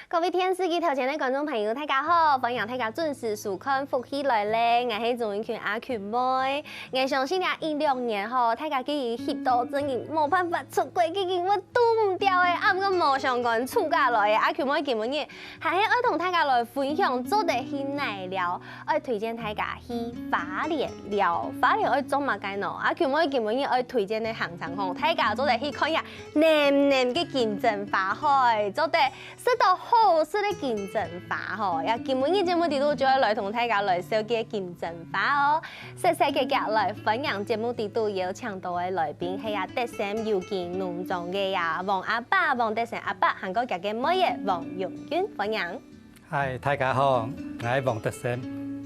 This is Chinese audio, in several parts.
各位天视机头前的观众朋友，大家好！欢迎大家准时收看《福氣來咧》，我係總群阿群妹。我相信啊，16年後，大家既然翕到真嘅冇辦法出櫃，既然我躲唔掉嘅，啊唔過無相干厝家來嘅阿群妹今日係愛同大家來分享做得去哪料，愛推薦大家去花蓮料，花蓮愛做乜嘅喏？阿群妹今日愛推薦嘅行程吼，大家做得去看下黏黏嘅金針花海，做得識到好識的金針花吼，也今日嘅節目地度就要來同大家來紹介金針花哦，細細嘅夾來分享節目地度有請到嘅來賓係啊德森有機農場嘅呀王阿爸、王德森阿爸，韓國嘅妹嘅王榮娟，歡迎。嗨，大家好，我係王德森，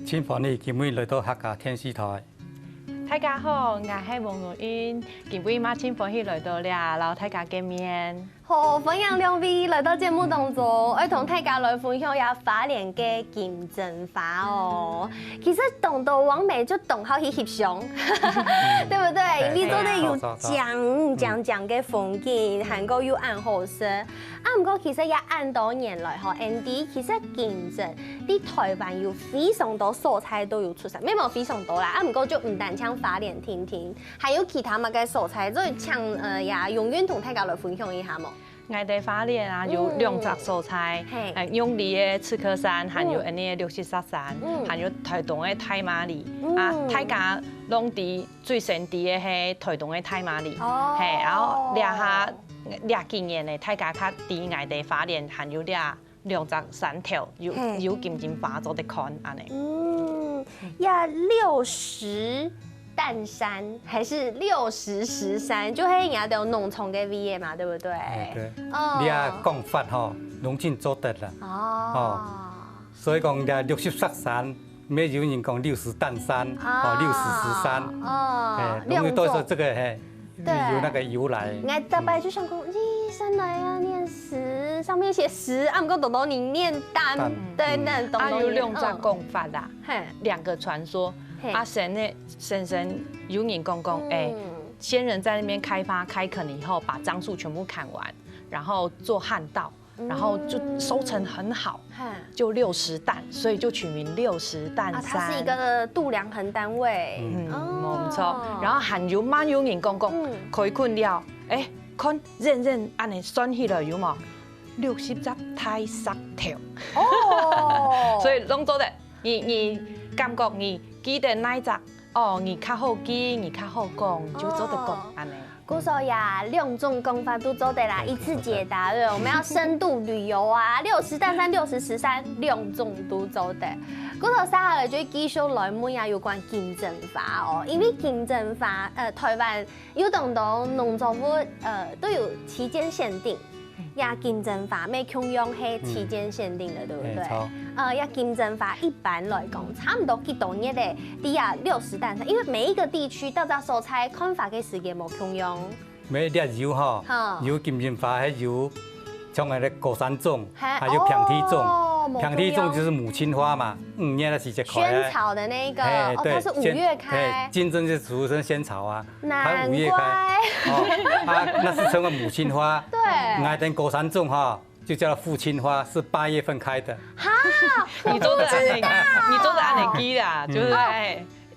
真歡喜今日來到客家天視台。大家好，我係王榮娟，今日嘛真歡喜來到了，老大家見面。好，歡迎兩位來到節目當中，愛同大家來分享下花蓮嘅金針花哦。其實動到往美就動好去翕相，對不對？你做得有講嘅風景，韓國有暗好色。啊，唔過其實也按多年來嗬，Andy 其實金針啲台灣有非常多素材都有出產，咩冇非常多啦。啊，唔過就唔單唱花蓮聽聽，還有其他乜嘅素材，所以請呀永遠同大家來分享一下冇。我哋花蓮啊有兩隻素材，永利嘅赤科山，還有安尼嘅綠色沙山，還有台東嘅太麻里。啊，大家攏佇最先佇嘅係台東嘅太麻里，係，然後掠幾年嘅大家較佇我哋花蓮，還有兩隻山頭有金針花做得看安尼。呀60擔山還是60石山，就係人家都有農場嘅味嘛，對不對？對。你啊講法吼，攏真做得啦。哦。所以講咧60石山，咩有人講60擔山，60石山。哦。因為都是這個有那個由來。我大白就想講，咦，山來啊，念石，上面寫石，啊，唔過懂你念擔，對，那懂。啊，有兩種講法啦，兩個傳說。啊，先有人講，先人在那邊開發開墾以後，把樟樹全部砍完，然後做旱道，然後就收成很好，就60擔，所以就取名60擔山。它是一個度量衡單位。冇錯。然後還有蠻有人講，開墾了，看認安尼算起來有冇60隻太石頭。哦。所以攏做得，你感覺你。記得哪一隻？哦，你較好記，你較好講，你就做得講安尼。故說呀，兩種講法都做得啦，一次解答了。我們要深度旅遊啊，60擔山、60石山，兩種都做得。故說接下來就繼續來問下有關金針花哦，因為金針花台灣有當到農作物都有期間限定。呀，金針花咩供養係期間限定的，對不對？呀，金針花一般來講，差唔多幾多年咧？啲呀60擔山，因為每一個地區到隻蔬菜開發嘅時間冇供養。每一粒油哈，有金針花係有，像我哋果山種，還有平地種，平地種就是母親花嘛，5月的時節開。萱草的那個，哦，它是5月開。金針就俗稱仙草啊，它5月開。那是稱為母親花。對。我哋果山種哈，就叫父親花，是8月份開的。哈，你做的安尼記啦，就是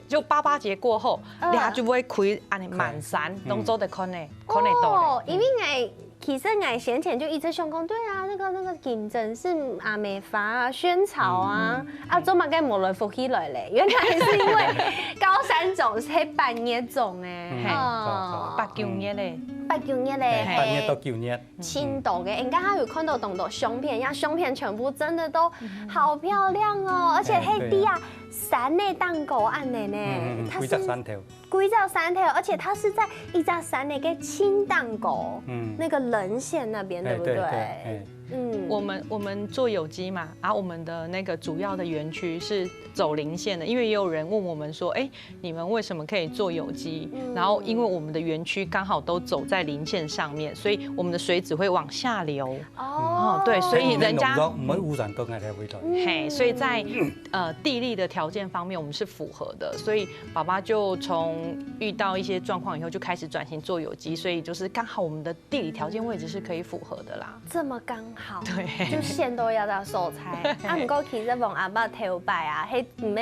就88節過後，你就會開安尼滿山，攏做得看呢，看得到咧。因為其實我先前就一直想講，對啊，那個金針是阿美花啊、萱草啊，做乜嘅無來福氣來咧？原來是因為高山種係8月種誒，8、9月咧，8、9月咧，8月到9月，青島嘅，人家還有看到懂到相片，呀，相片全部真的都好漂亮哦，而且係啲啊山內蛋糕安尼呢，規隻山頭，而且它是在一隻山內嘅青蛋糕，那個稜線那邊，對不對？我們做有機嘛，然後我們的那個主要的園區是走林線的，因為也有人問我們說，你們為什麼可以做有機？然後因為我們的園區剛好都走在林線上面，所以我們的水只會往下流。哦，對，所以人家唔會污染到我哋嘅味道。嘿，所以在地利的條件方面，我們是符合的。所以爸爸就從遇到一些狀況以後，就開始轉型做有機，所以就是剛好我們的地理條件位置是可以符合的啦。這麼剛好。好，对，就线都要到手裁。啊，不过其实往阿爸头摆啊，嘿，唔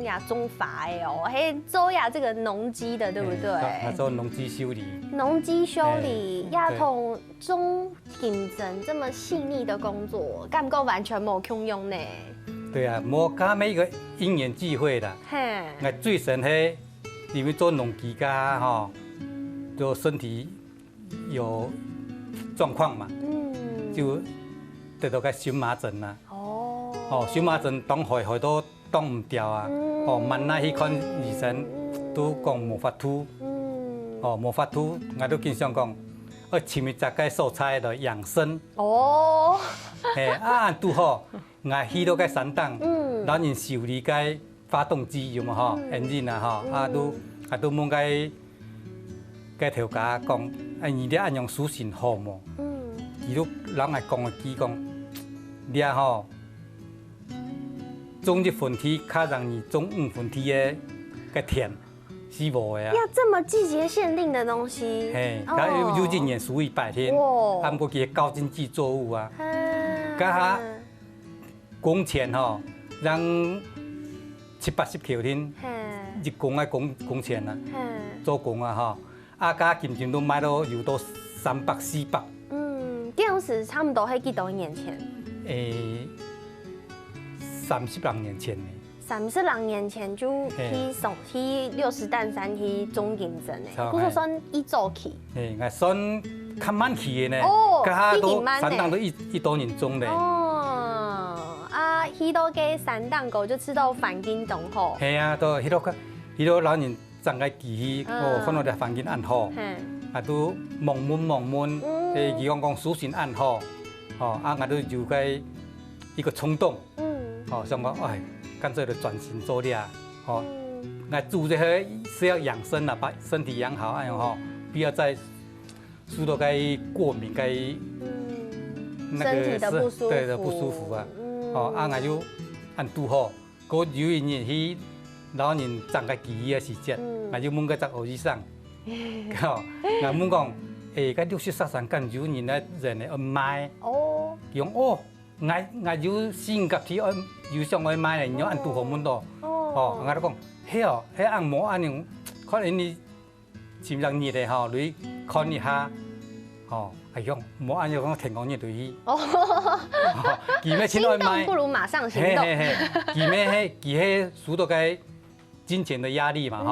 要中法的哦，嘿做这个农机的，对不对？做农机修理。农机修理，亚同中竞争这么细腻的工作，敢不够完全冇空用呢？对啊，无加每一个因缘际会啦。嘿，我最神嘿，因为做农机家吼，就身体有状况嘛，就得到个荨麻疹啦。哦，荨麻疹当害都当唔掉啊。慢那去看医生，都讲无法度。无法度，我都经常讲，前面十个蔬菜来养生。哦。嘿，拄好，我去到个山洞，咱人修理个发动机有嘛吼，engine啊吼，都问个调家讲，你咧按用属性好么？伊都人来讲个机讲，你吼，种1分体，较让你种5分体的个田。是无的啊！要这么季节限定的东西，嘿，它有一年属于白天，啊，不过佢高经济作物啊，加下工钱吼，让70-80条天，日工啊工钱啊，做工啊吼，啊加金钱都买到有到300-400。当时差不多係幾多年前？32年前呢。32年前就去60擔山去總競爭誒，嗰個算一早去。我算較慢去嘅呢，加都山檔都一多年種咧。去到嘅山檔個就知道環境仲好。係啊，都去到老人種個地，看到啲環境安好，都忙悶，佢講屬性安好，我都有個一個衝動，想講乾脆就轉型做了，我做這些是要養生啦，把身體養好，哎呦不要再受到個過敏個身體的不舒服，對的不舒服啊，我就按拄好，嗰有一年去老人長個記憶的時節，我就問個隻學生，我問講，個60-63間有人咧人嚟買，用我有性格體有上愛買嚟，有按拄好門度，我都講，迄按摩按樣，可能你前兩日嚟吼，你看一下，用摩按樣講停講嘢對去，心動不如馬上行動，佢係受到個金錢的壓力嘛，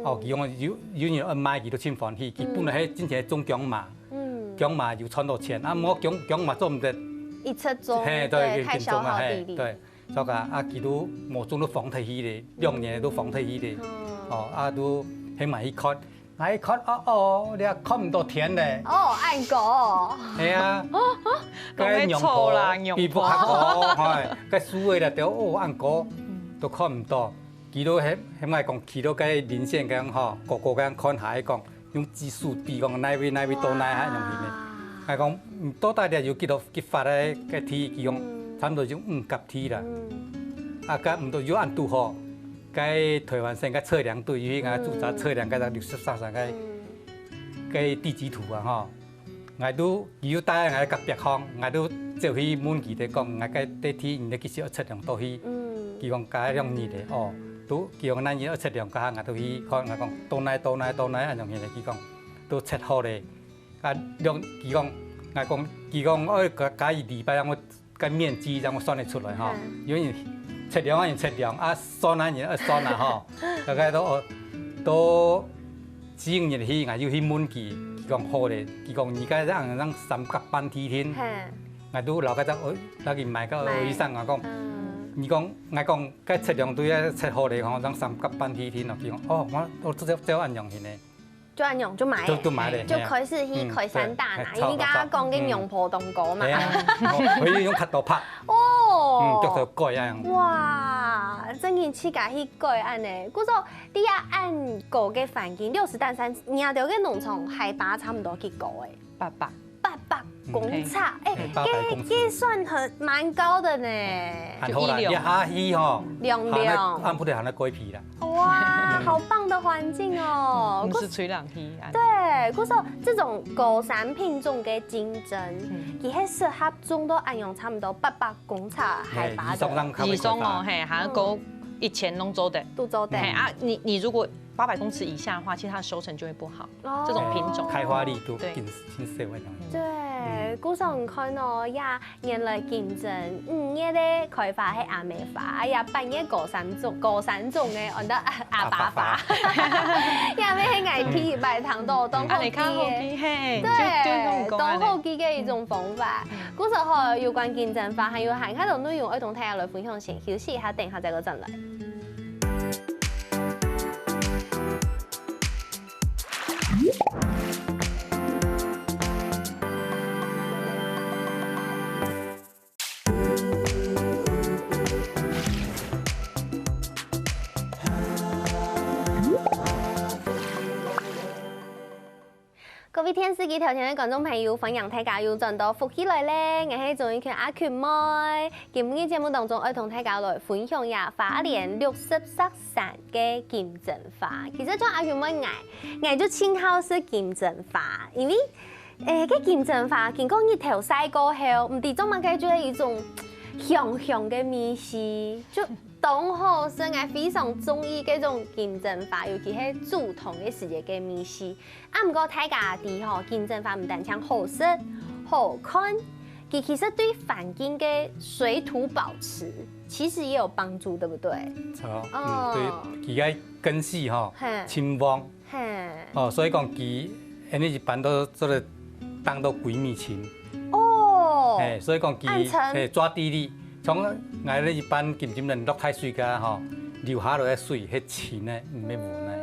佢用有人按買，佢都真歡喜，佢本來係之前種薑麻，薑麻又賺到錢，我薑麻做唔得。一側種，對，太消耗地力。對，所以佢都冇種到房體起嚟，2年都房體起嚟，都起碼去看，你看你看唔到田咧。按過。係啊。講咩錯啦？皮膚黑過，係，個樹位啦，都按過，都看唔到。佢都起碼講，佢都個連線咁嗬，個咁看下講，用指數比講哪位多哪下用嘅。係講唔多大啲，要幾多激發咧嘅天，佢講差唔多就5級天啦。個唔到要按拄好，個台灣省個測量隊去個駐紮測量個63個地質圖啊，我都要帶我個別項，我都就去問佢哋講，我個地天人哋其實要測量到去，佢講加兩年咧，都佢講咱要測量加，我都去看，我講到哪樣嘢咧，佢講都測好咧。用佢講，假如200讓我個面積讓我算得出來哈，有人測量，算算大概都4年去，我就去問佢講好咧，佢講而家讓3級半天，我都留個佢買個醫生我講，你講我講個測量對啊測好咧，讓3級半天咯，佢講我這按用去呢。就按用就買，就開始去開山打啦。因為家講緊用坡東歌嘛，可以用卡刀拍，叫做改啊。哇，真係似家去改安呢。嗰種你要按個嘅環境，60擔山，你要到嘅農場海拔差唔多幾高誒？800公尺，計算很蠻高的呢。好啦，一下去吼，亮，按不得行得改皮啦。哇，好棒的环境哦！不是吹冷气。对，故说这种高山品种的竞争，其实适合种到安阳差不多800公尺海拔的。以松哦，嘿，还高1000拢做的，都做的。啊，你如果800公尺以下的话，其实它的收成就会不好。这种品种开花力都挺少的。对，古时候看到呀，原来竞争5月咧开花係阿梅花，呀8月高山種嘅，按到阿爸花，呀咩係藝皮擺糖度當好機嘅，對，當好機嘅一種方法。古時候有關競爭法，還有行開度內容，我同大家來分享先，休息一下，等下再個陣來。各位電視機頭前嘅觀眾朋友，歡迎大家又轉到福起來咧！我係總演員阿權妹。今日節目當中，我同大家來分享下花蓮60色山嘅金針花。其實將阿權妹愛就稱好是金針花，因為個金針花經過日頭曬過後，唔知做乜嘅就係一種香香嘅味絲，就當好是我非常中意嗰種金針花，尤其係煮湯嘅時節嘅味絲。啊，唔過大家知吼，金針花唔單止好食、好看，其實對環境嘅水土保持其實也有幫助，對不對？錯，對，佢嘅根系吼清旺，哦，所以講佢，因為一般都做嚟當到閨蜜親。哦，所以講佢抓地力，從我哋一般金針人落太水㗎吼，流下落嘅水係清嘅，唔免無奈。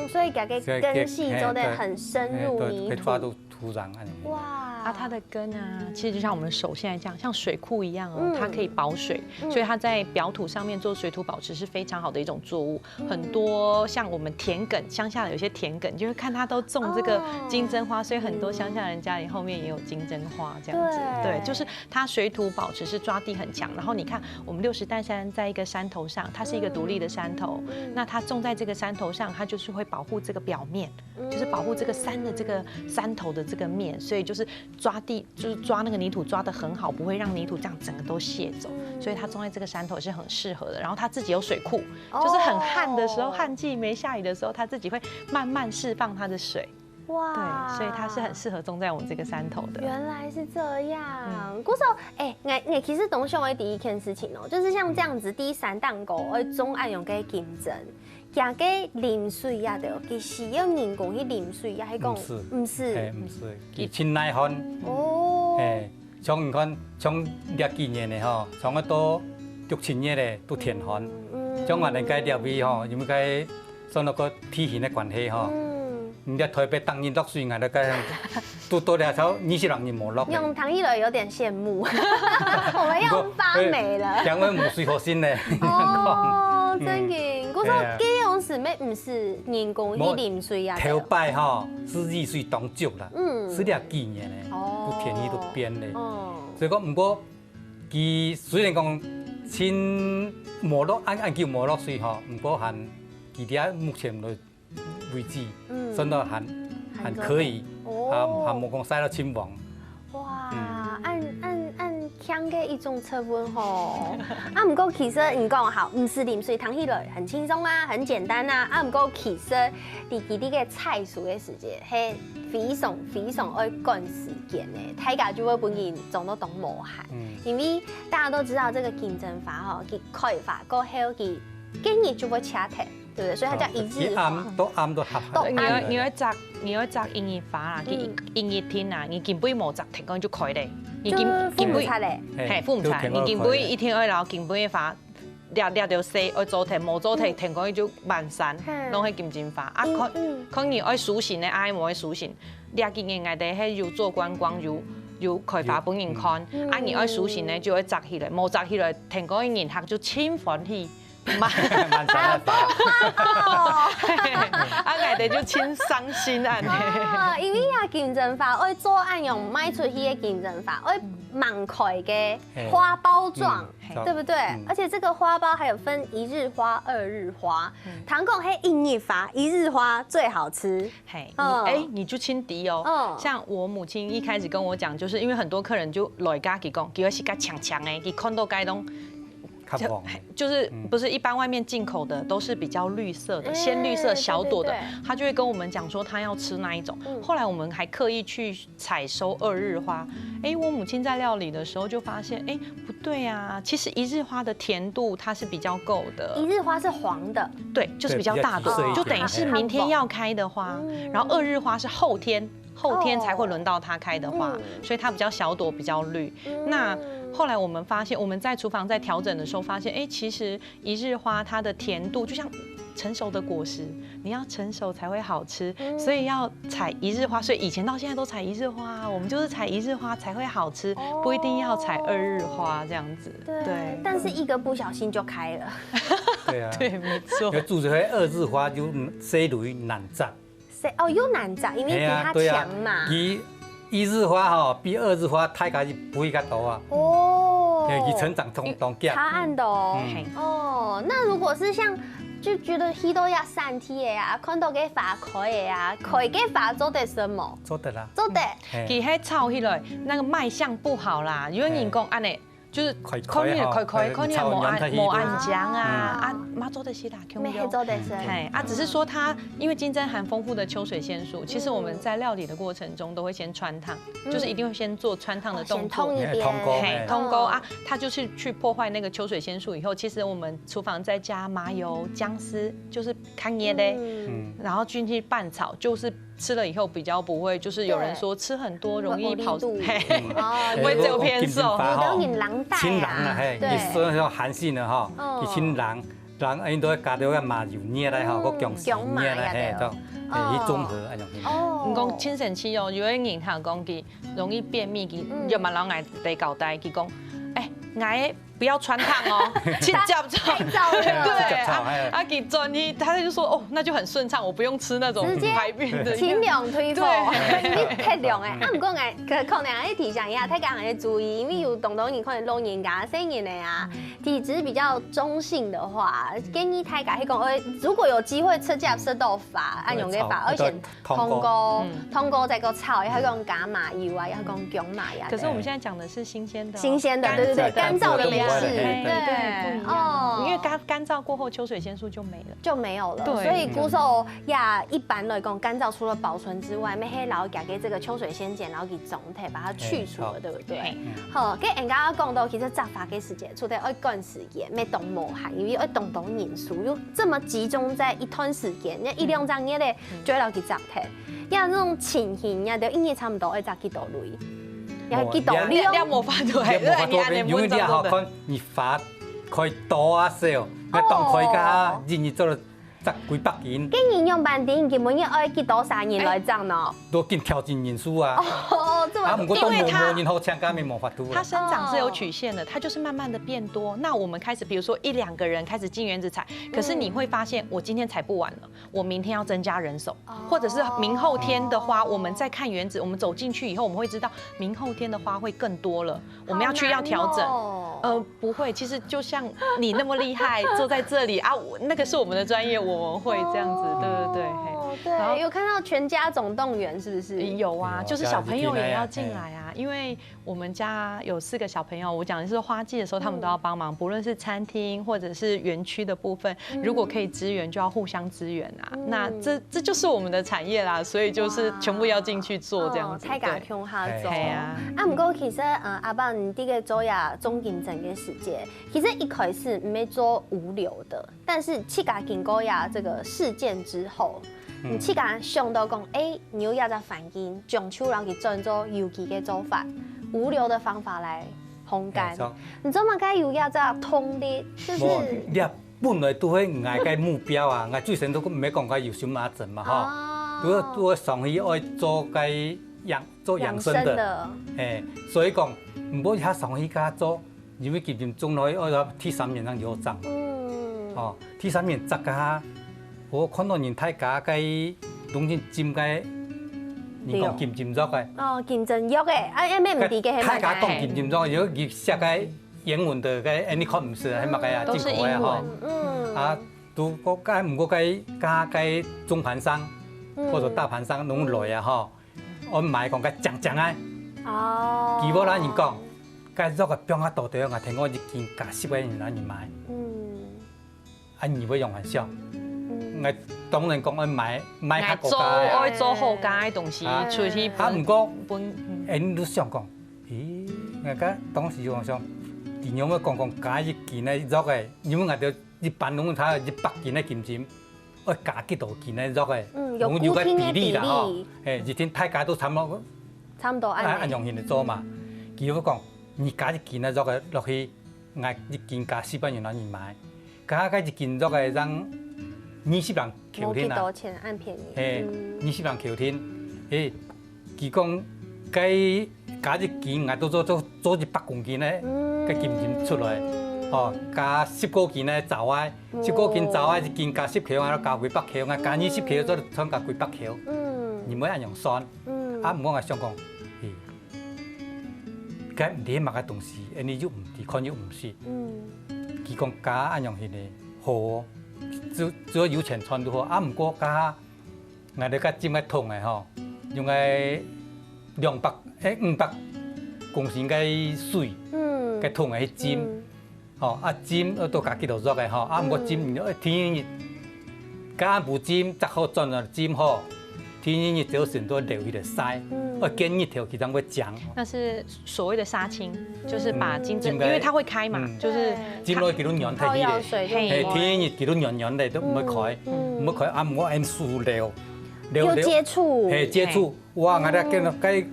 所以佢嘅根系做得很深入泥土，抓到土壤。哇！啊，它的根啊，其實就像我們手現在這樣，像水庫一樣哦，它可以保水，所以它在表土上面做水土保持是非常好的一種作物。很多像我們田埂，鄉下的有些田埂，就會看它都種這個金針花，所以很多鄉下人家裡後面也有金針花這樣子。對，就是它水土保持是抓地很強。然後你看，我們60代山在一個山頭上，它是一個獨立的山頭，那它種在這個山頭上，它就是會保護這個表面，就是保護這個山的這個山頭的這個面，所以就是抓地，就是抓那個泥土抓得很好，不會讓泥土這樣整個都卸走，所以它種在這個山頭是很適合的。然後它自己有水庫，就是很旱的時候，旱季沒下雨的時候，它自己會慢慢釋放它的水。哇，對，所以它是很適合種在我們這個山頭的。原來是這樣。古時候，我其實懂想的第一件事情哦，就是像這樣子，第3檔個我種愛用嘅金針。加個淋水呀，對，其實要人工去淋水呀，係講唔是，佢清耐旱。哦。像你看，像這幾年的吼，像我到6-7月的都天旱。像我哋個條尾吼，因為個受那個天氣的關係吼，你在台北當年落水，我哋個都多了少20人冇落。用糖一來有點羨慕，我們要發霉了。因為冇水可先咧。哦，真嘅。我說這樣是咩？唔是人工去淋水呀？頭擺吼是雨水當足啦，是這幾年咧，都天氣都變咧。所以講唔過，佢雖然講先冇落按叫冇落水吼，唔過還佢哋目前的為止，真的還可以，還冇講曬到清旺。哇，按香嘅一種成分吼，唔過其實你講好，唔是淋水糖起來很輕鬆啊，很簡單啊，唔過其實佢哋嘅採收嘅時間係非常愛趕時間嘅，大家就會本然種到當無限，因為大家都知道這個金針花吼，佢開花過後佢今日就會掐頭。對不對？所以它叫一日花。都合。你要摘櫻葉花啦，櫻葉天啊，你根本冇摘停，講就開咧。就付唔出咧。係付唔出，你根本一天愛留根本嘅花，掠到細愛做停，冇做停，停講就萬山，攏係金針花。啊，可能愛熟成咧，愛冇愛熟成，掠見嘅外地係要做觀光要開花本人看，啊，你愛熟成咧就愛摘起來，冇摘起來，停講嘅人客就千歡喜。慢，还要花哦。啊，爱的就轻伤心啊。因为啊，竞争法会做按用卖出去的竞争法，会盲开的花包装，对不对？而且这个花包还有分1日花、2日花。糖讲嘿1日花，1日花最好吃。嘿，你就轻敌哦。像我母亲一开始跟我讲，就是因为很多客人就来家己讲，叫是个强强的，伊看到该东。就是不是一般外面进口的都是比较绿色的鲜绿色小朵的，他就会跟我们讲说他要吃那一种。后来我们还刻意去采收2日花，我母亲在料理的时候就发现，不对啊，其实1日花的甜度它是比较够的。1日花是黄的，对，就是比较大的，就等于是明天要开的花，然后2日花是后天才会轮到它开的花，所以它比较小朵，比较绿。那后来我们发现，我们在厨房在调整的时候发现，其实1日花它的甜度就像成熟的果实，你要成熟才会好吃，所以要采1日花。所以以前到现在都采1日花，我们就是采1日花才会好吃，不一定要采2日花这样子。对，但是一个不小心就开了。对啊，对，没错。做这些2日花就细类难摘。有难摘，因为比它强嘛。1日花吼比2日花太家是不会较大啊。伊成长同价。差暗的哦。那如果是像就觉得鱼都要3天的啊，看到给发开的啊，开给发做的什么？做的啦。做的。其迄炒起来那个卖相不好啦，因为人讲安尼。就是可能无按浆啊，妈做的是啦，没做的是，只是说它因为金针含丰富的秋水仙素，其实我们在料理的过程中都会先穿烫，就是一定会先做穿烫的动作，通沟啊，它就是去破坏那个秋水仙素以后，其实我们厨房再加麻油、姜丝，就是看椰的，然后进去拌炒，就是吃了以后比较不会，就是有人说吃很多容易跑，会只有偏瘦，青人啊，伊所以寒性的吼，伊青人因都会加到个麻油捏来吼，个姜丝捏来，伊综合安样。唔讲清神期哦，有的人他讲佢容易便秘，佢又嘛老爱得搞呆，佢讲，爱不要穿烫哦，去脚操，对，给专一，他就说那就很顺畅，我不用吃那种排便的，清凉推腹，你太凉哎。不过可能要提醒一下，大家要注意，因为有懂人可能老人家、生人的啊，体质比较中性的话，建议大家去讲，如果有机会吃这样豆法，按用个法，而且通过再个炒，也要讲加麻油啊，也要讲姜麻呀。可是我们现在讲的是新鲜的，对，干燥的没事。对哦，因为干燥过后，秋水仙素就没了。对，所以古手呀，一般来讲，干燥除了保存之外，咩还老给这个秋水仙碱，然后给总体把它去除了，对不对？好，跟人家讲到，其实炸发嘅时间，除了要赶时间，咩动无害，因为要动因素，又这么集中在一段时间，那1-2张嘢咧，就要给炸体。呀，那种情形呀，就应该差不多要炸几多类。要几多量？你无法度系，因为你好看，你发可以多啊少，那当可以加人做了十几百斤。跟营养班底基本要爱几多少人来涨呢？都跟调整人数啊。这么因为它人后强加没办法度。它生长是有曲线的，它就是慢慢的变多。那我们开始，比如说1-2个人开始进园子采，可是你会发现，我今天采不完了，我明天要增加人手，或者是明后天的花，我们再看园子，我们走进去以后，我们会知道明后天的花会更多了，我们要调整。不会，其实就像你那么厉害，坐在这里啊，那个是我们的专业，我们会这样子，对。对，有看到全家总动员是不是？有啊，就是小朋友也要进来啊，因为我们家有4个小朋友，我讲的是花季的时候，他们都要帮忙，不论是餐厅或者是园区的部分，如果可以支援，就要互相支援啊。那这就是我们的产业啦，所以就是全部要进去做这样子。太敢向下做。不过其实阿爸你这个做呀总竞争的时间，其实一开始没做无流的，但是去家经过呀这个事件之后。你去甲想到讲，你有亚在反应，将手然后去转做有机的做法，无流的方法来烘干。你做嘛该有亚在通的，就是。你本来都会爱个目标啊，爱最先都唔要讲个有心马整嘛吼。如果上去爱做个做养生的，所以讲唔好遐上去甲做，因为其实种落去爱提3年让油长。哦，第三面杂个，我看到人太假个，拢是尖个，你讲金针肉个。哦，金针肉个，啊，咩唔知嘅係太假乜讲金针肉，如果佢寫個英文的個，你看唔是，係乜個啊？都是英文。啊，都個個唔過個加個中盤商或者大盤商攏來啊吼，我買講個正啊。哦。基本上人講，個肉個標啊大條啊，聽講一件價10個人買。啊，你會用很少。我當然講我買較高價。愛做好價嘅東西出去。啊，唔過，你都想講，咦？我個當時我想。點樣我講加一件咧肉嘅，因為我哋一般攏睇100件咧金針，我加幾多件咧肉嘅，有個比例啦吼，一天大家都差唔多按樣嚟做嘛。佢會講，你加一件咧肉嘅落去，我一件加400元人買，加一件肉嘅讓20人扣天啊。冇幾多錢按便宜。20人扣天，佢講計加一件，我都做100公斤咧。個金針出來，哦，加10個件咧走啊，10個件走啊，一件加10克，啊，加幾百克，啊，加20克，再再加幾百克，你唔會按樣算，啊，唔講我想講，佢唔啲乜嘅東西，你又唔啲，看又唔是，佢講加按樣係咧好，只要有錢穿都好，啊，唔過加我哋個針嘅痛嘅嗬，用嘅500公升嘅水。cái thùng ấy chim, chim ở tôi cả cái đầu gió cái họ, ăn một chim nữa thì cá bù chim chắc họ chọn là chim họ, thì你只有很多留一点晒，跟一条其中会讲。那是所谓的杀青，就是把金针，因为它会开嘛，就是尖落幾多軟體嘅，天熱幾多軟的都唔會開，唔會開，唔好按塑料，有接觸，接觸，哇！我哋見到cái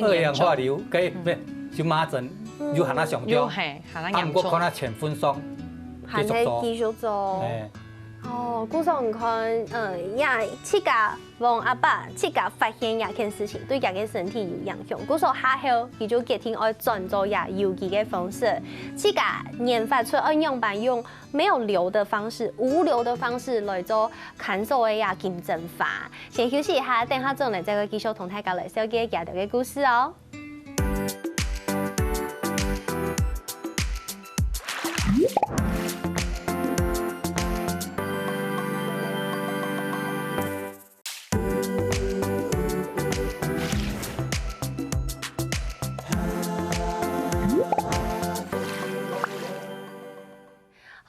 二氧化硫，cái咩小麻疹。有行那上咗，唔過看那全分鬆，繼續做。哦，故說你看，自家王阿爸自家發現一件事情，對家嘅身體有影響。故說下後，佢就決定愛轉做有機嘅方式，自家研發出用沒有硫的方式、無硫的方式來做乾燥嘅金針法。先休息一下，等下轉來再繼續同大家來小結家頭嘅故事哦。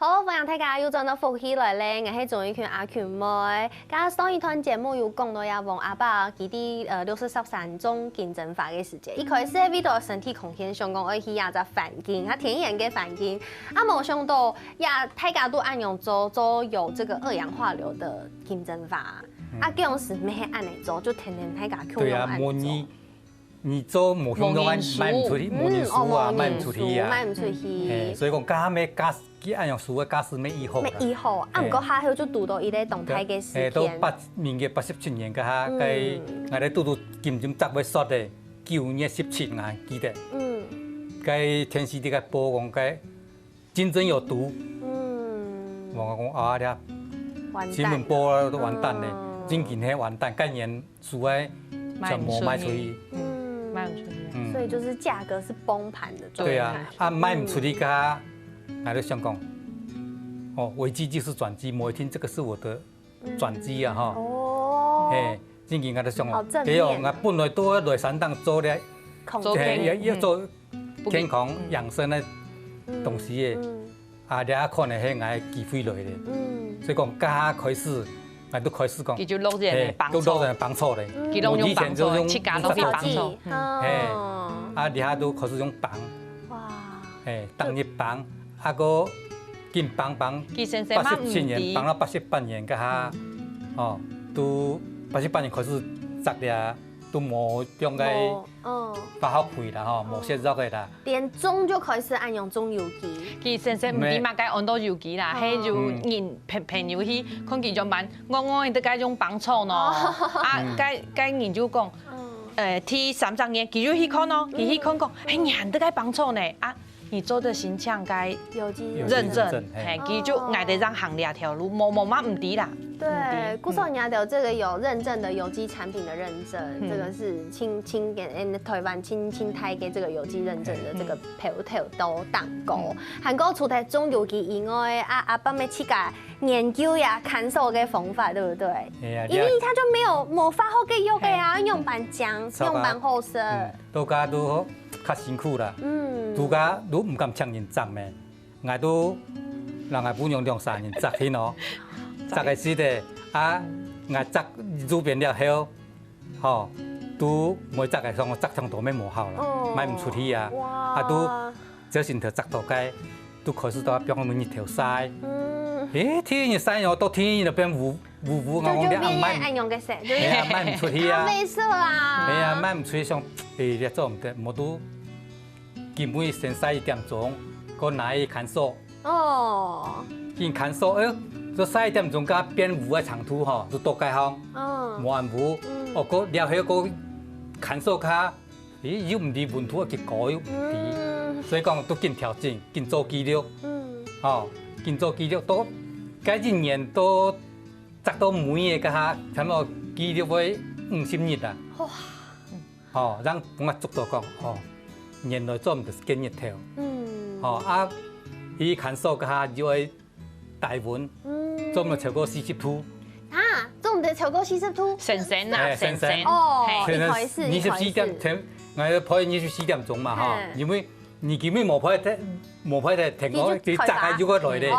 好，歡迎大家又轉到福喜來咧，我係總一群阿群妹。咁上一段節目有講到呀，王阿爸佢啲63種金針法嘅時間，一開始係為到身體空間上講愛去呀隻環境，它天然嘅環境，啊冇想到呀大家都按用做有這個2氧化硫的金針法，啊這樣是咩按嚟做，就天天大家共用按做。你做冇用到賣唔出去，冇人數啊，賣唔出去啊，賣唔出去。所以講加咩加，佢按用數嘅加是咩以後。咩以後，啊唔過下後就讀到一個動態嘅時間。到87年嘅下，佢我哋讀到金針雜會索嘅9月17日記得。佢電視啲嘅播講佢金針有毒。我講啊啲新聞播都完蛋咧，真件係完蛋，今年數嘅全部賣出去。賣唔出去，所以就是價格是崩盤的狀態。對啊，賣唔出去嘅，我就想講，危機就是轉機，某一天這個是我的轉機啊，哈。哦。真嘅我就想講，對哦，我本來都來山當做咧，要做健康養生嘅東西嘅，你可能係我機會來嘅，所以講家開始。我都開始講，佢就落人嘅幫助咧，我以前就用設計都可以幫助，而家都開始用幫，當日幫，個金幫87年幫到88年嘅下，都88年開始摘咧，都冇用嘅，發好配啦，冇寫肉嘅啦。連種就開始按用種有機。佢先生唔點解該按到有機啦？係就人朋友去看佢種辦，我都該用幫助咯。該研究講，T30年佢就去看咯，佢去看講，人都該幫助呢。你做的形象该有机认证，嘿嘿，伊就爱得让行两条路，某嘛唔低啦。对，古手人家有这个有认证的有机产品的认证，这个是亲给台湾亲台给这个有机认证的这个葡萄豆蛋糕。韩国除了种有机以外，阿爸们去个研究呀看守的方法，对不对？因为它就没有魔法好给用的呀，用板浆，用板后色，都家都较辛苦啦。都家都唔敢抢人摘咩，我都人家不用2-3年摘起喏。摘个时的啊，我摘入边了后，吼，都每摘个上我摘上都没磨好了，卖唔出去啊，啊都这先头摘到该，都开始到表面一条晒，天日晒哦，到天那边雾，我讲你按用个色，就是卖唔出去啊，咖啡色啊，系啊，卖唔出去上，你做唔得，冇都基本先晒1点钟，个拿去看守，见看守就晒1点钟，加变雾的长途吼，就多解放，冇按雾，个了后个看守卡，又唔离温度结果又唔离，所以讲都紧调整，紧做记录，紧做记录，都该一年都摘到每个下，差不多记录会50日啊，让我捉到讲，年内做唔到1日头，伊看守个下就会大温。做唔到超过40度做唔到超过40度，神啊，神24点，我跑24点钟嘛哈，因为你基本冇跑得停我，你摘下要個來咧，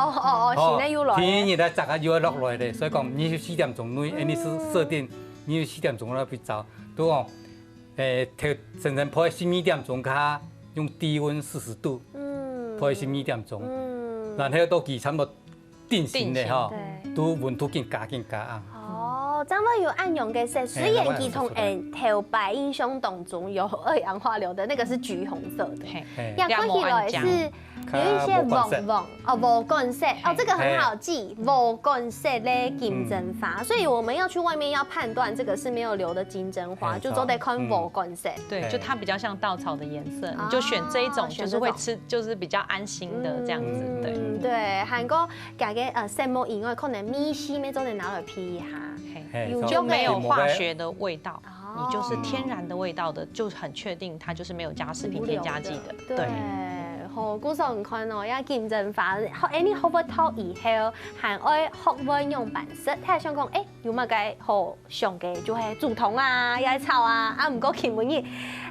天熱咧摘下要落來咧，所以講24點鐘你是設定24點鐘那邊走，都講晨晨跑12點鐘卡用低溫40度，跑12點鐘，然後到期差唔多。定型的哈，都温度更加暗。張偉有暗用嘅色，雖然佢同頭白印象當中有2氧化硫的那個是橘紅色的，也看起來是有一些無干色這個很好記，無干色的金針花，所以我們要去外面要判斷這個是沒有硫的金針花，就都得看無干色。對，就它比較像稻草的顏色，你就選這一種，就是會吃，就是比較安心的這樣子。對對，韓國家嘅聖木以外，可能米絲咩都得拿來批一下。就沒有化學的味道，你就是天然的味道的，就很確定它就是沒有加食品添加劑的。對，好，古時唔看哦，要金針花，你學不透以後，還愛學會用板色，睇下想講，有乜嘅好上嘅，就係竹筒啊、野草啊，唔過前半夜，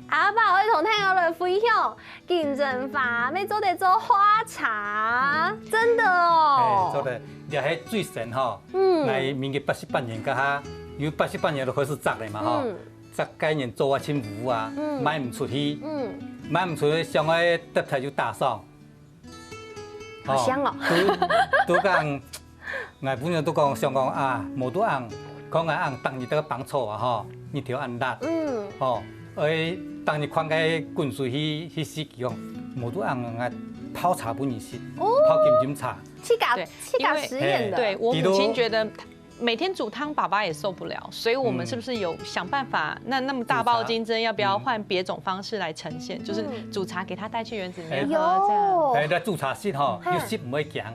阿爸會同聽我來分享金針花，要做得做花茶，真的哦。做得，又係最神吼，嚟民國88年噶哈，因為88年就開始摘嚟嘛吼，摘概念做啊清污啊，賣唔出去，賣唔出去，上個得台就打上，好香哦。都講，我本人都講想講啊，冇都按，講個按當日得幫助啊吼，一條按辣，當日看個滾水去洗講，冇都按我泡茶本意思，泡金針茶。氣嘎實驗的。對，我母親覺得每天煮湯，爸爸也受不了，所以我們是不是有想辦法？那麼大包金針，要不要換別種方式來呈現？就是煮茶給他帶去園子裡面喝，這樣。那煮茶室吼，有濕唔會強，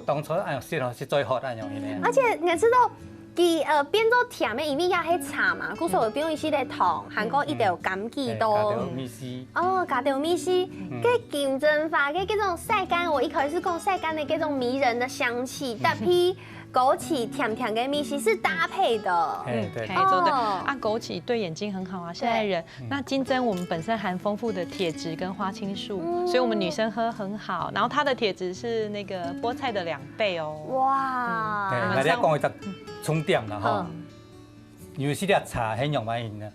當初按濕吼是最好按用嘅。而且你知道。變做甜的，因為也係茶嘛，故所變做是咧糖，韓國一定有柑橘多。加條米絲。加條米絲，嘅金針花嘅嗰種曬乾，我一開始講曬乾的嗰種迷人的香氣，搭配枸杞甜甜的米絲是搭配的。對，做的啊，枸杞對眼睛很好啊，現代人。那金針我們本身含豐富的鐵質跟花青素，所以我們女生喝很好。然後它的鐵質是那個菠菜的2倍哦。哇！大家講一個重點啦吼，因為是啲茶很用蠻用嘅，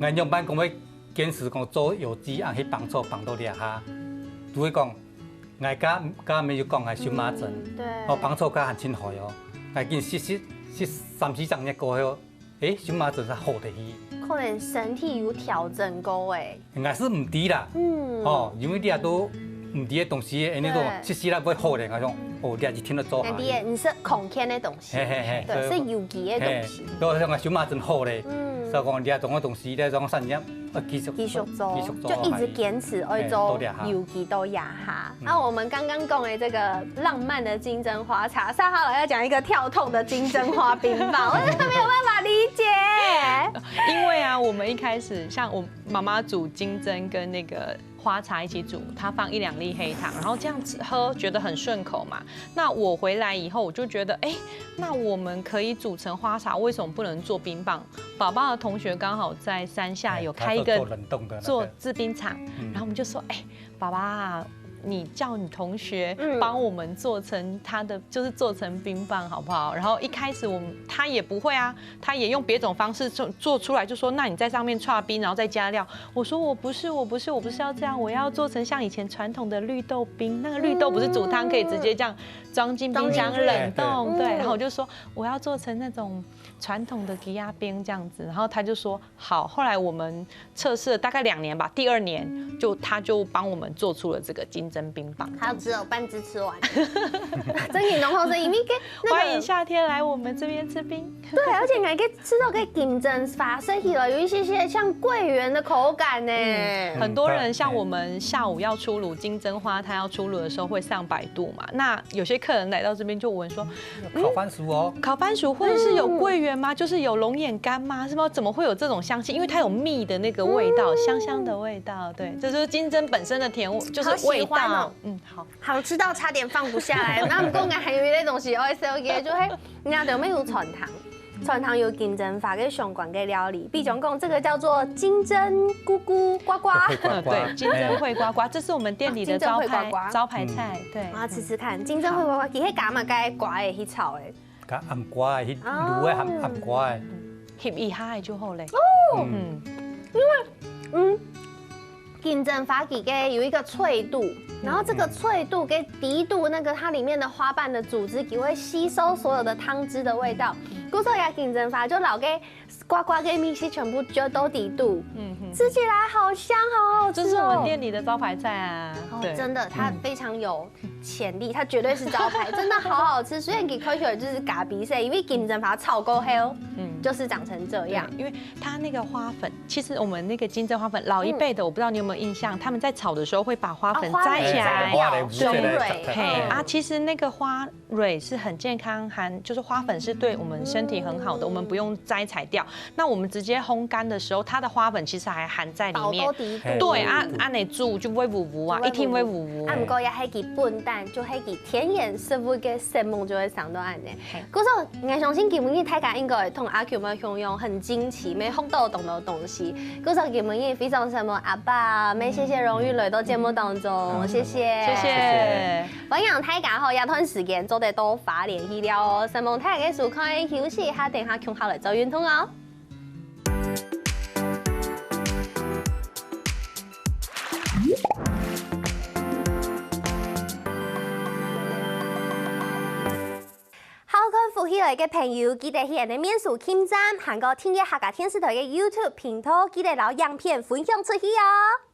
我用班講要堅持講做有機，按去幫到啲下，都會講，我家咪要講係蕁麻疹，幫助家很親害哦，我見3-4張一過後，蕁麻疹係好得去，可能身體有調整過誒，應該是唔低啦，因為啲都唔低嘅東西，你都實時啦會好嘅，我講。你也是聽得做下。你是空間的東西，對，是有機的東西。都像個蕁麻疹好咧，所以講你種個東西咧，種產業继续做，就一直坚持爱做游记到亚哈。那我们刚刚讲的这个浪漫的金针花茶，3号要讲一个跳痛的金针花冰棒，我真的没有办法理解。因为啊，我们一开始像我妈妈煮金针跟那个花茶一起煮，她放1-2粒黑糖，然后这样子喝，觉得很顺口嘛。那我回来以后，我就觉得，那我们可以煮成花茶，为什么不能做冰棒？宝宝的同学刚好在山下有开一个做制冰厂，然后我们就说，爸爸，你叫你同学帮我们做成他的，就是做成冰棒好不好？然后一开始他也不会啊，他也用别种方式做出来，就说那你在上面剉冰，然后再加料。我说我不是要这样，我要做成像以前传统的绿豆冰，那个绿豆不是煮汤可以直接这样装进冰箱冷冻，对。然后我就说我要做成那种传统的吉亚冰这样子，然后他就说好。后来我们测试了大概2年吧，第2年他就帮我们做出了这个金针冰棒，还有只有半只吃完。真的浓厚声音，欢迎夏天来我们这边吃冰。对，而且你还可以吃到跟金针发生起来有一些像桂圆的口感呢。很多人像我们下午要出炉金针花，它要出炉的时候会上100度嘛。那有些客人来到这边就问说，烤番薯哦，烤番薯或者是有桂圆吗？就是有龙眼干吗？是吗？怎么会有这种香气？因为它有蜜的那个味道，香香的味道。对，这就是金针本身的甜，就是味道。好吃到差点放不下来。那不过我还有一类东西，我会烧嘅，就係你要有有传糖。传糖有金针法跟相关的料理，比如讲这个叫做金针咕咕呱呱，对，金针烩呱呱，这是我们店里的招牌菜，对。我要吃吃看，金针烩呱呱，其实加嘛该呱的迄草的，加暗瓜的，卤的暗瓜的，翕一下就好嘞。哦，因为金针法其实有一个脆度。然后这个脆度跟低度，那个它里面的花瓣的组织，也会吸收所有的汤汁的味道。古时候也金针法就老给呱呱跟米西全部就都低度，吃起来好香，好好吃哦。这是我们店里的招牌菜啊，对，真的，它非常有潜力，它绝对是招牌，真的好好吃。虽然给科学就是嘎鼻塞，因为金针法炒够黑哦，就是长成这样。因为它那个花粉，其实我们那个金针花粉，老一辈的我不知道你有没有印象，他们在炒的时候会把花粉摘起来，对啊，其实那个花蕊是很健康，就是花粉是对我们身体很好的，我们不用摘采掉。那我们直接烘干的时候，它的花粉其实还含在里面。对啊，按你煮就会糊糊啊，一听会糊糊。不过也迄个笨蛋，就迄个甜颜色物嘅色梦就会上到安呢。可是我相信基本上大家应该同阿 Q 们享用很惊奇、没烘到懂的东西。可是基本上非常什么阿爸，没谢谢荣誉来到节目当中，谢谢。谢谢。欢迎大家吼，一段时間做得多發聯繫了哦。希望大家嘅時間休息一下，等下強下來做運動哦。好看福起來嘅朋友，記得去人哋面書簽站，韓國聽嘅客家電視台嘅 YouTube 頻道，記得攞樣片分享出去哦。